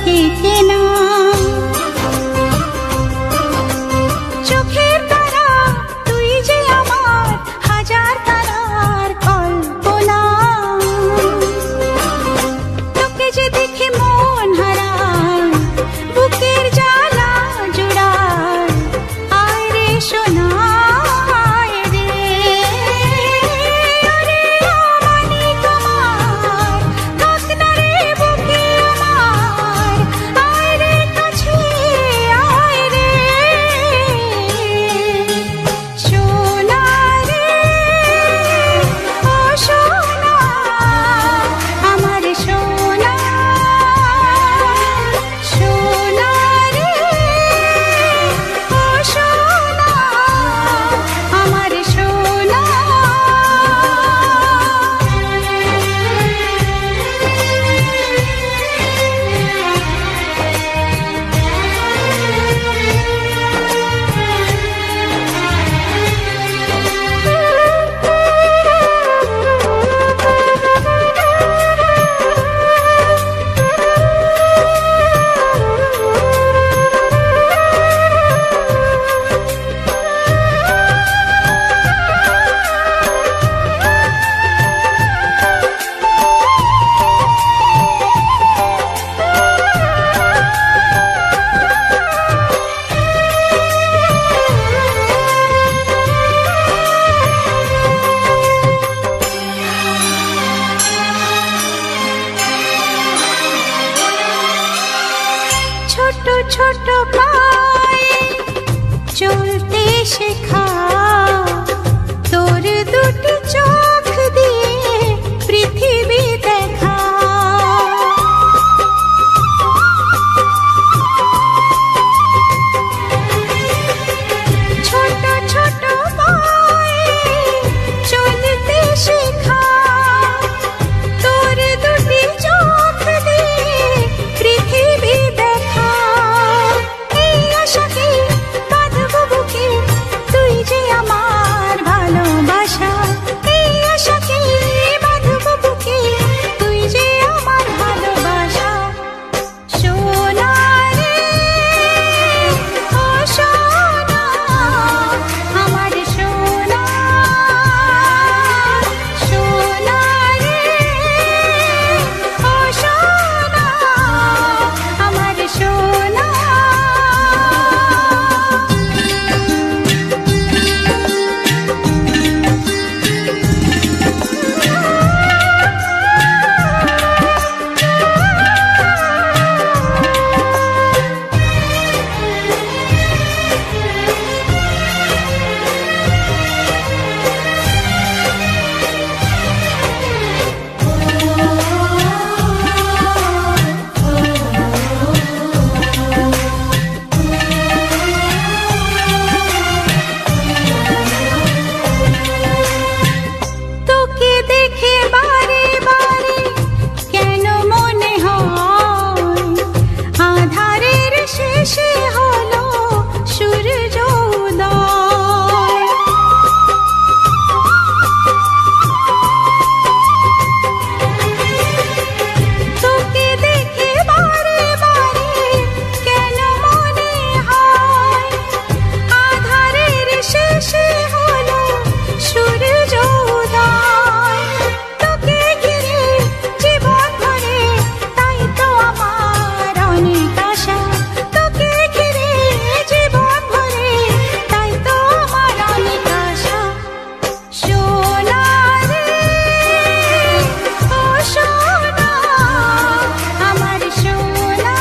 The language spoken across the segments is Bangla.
কে কেনা। চোখের তারা তুই যে আমার হাজার তারার কল্পনা। তোকে যে দেখে মন হারায়, বুকের জ্বালা জুড়ায়। আয় রে সোনা ছোট ছোট পায়ে চলতে শেখা, তোর দুটি চোখ দিয়ে পৃথিবী দেখা। ছোট ছোট পায়ে চলতে শেখা, তোর দুটি চোখ দিয়ে পৃথিবী দেখা। এই আশাকে বাঁধবো বুকে, তুই যে আমার ভালোবাসা। এই আশাকে বাঁধবো বুকে, তুই যে আমার ভালোবাসা। সোনা রে ও সোনা, আমার সোনা। সোনা রে ও সোনা, আমার সোনা। তোকে দেখে বারে বারে কেন মনে হয় আধারের শেষে হলো সূর্য উদয়। তোকে দেখে বারে বারে কেন মনে হয় আধারের শেষে হলো সূর্য উদয়। তোকে ঘিরে জীবন ভরে, তাই তো আমার অনেক আশা। তোকে ঘিরে জীবন ভরে, তাই তো আমার অনেক আশা। সোনা রে ও সোনা, আমার সোনা।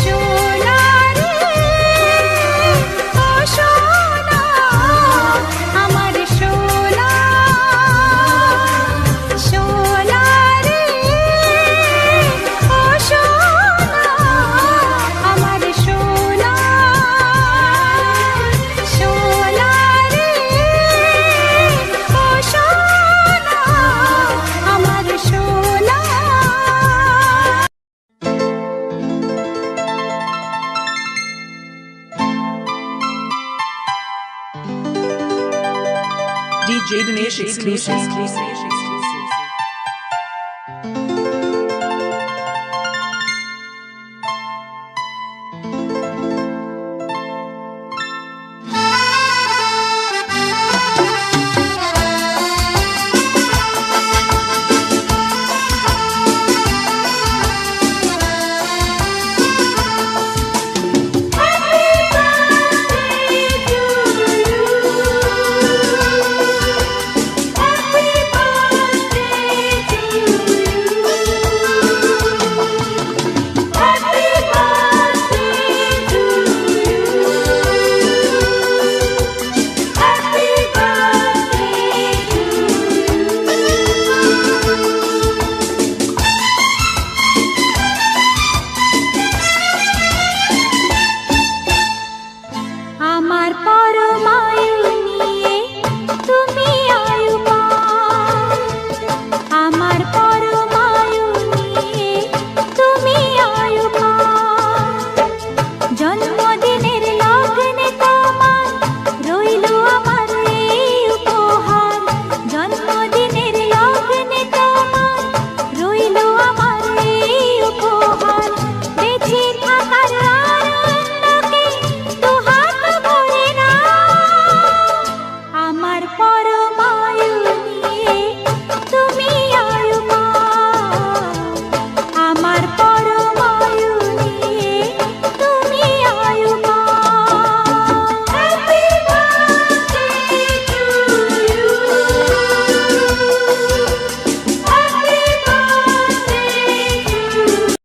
সোনা রে ও সোনা, আমার সোনা। সোনা রে ও সোনা, আমার সোনা। সোনা রে ও সোনা, আমার সোনা। DJ Dinesh exclusive.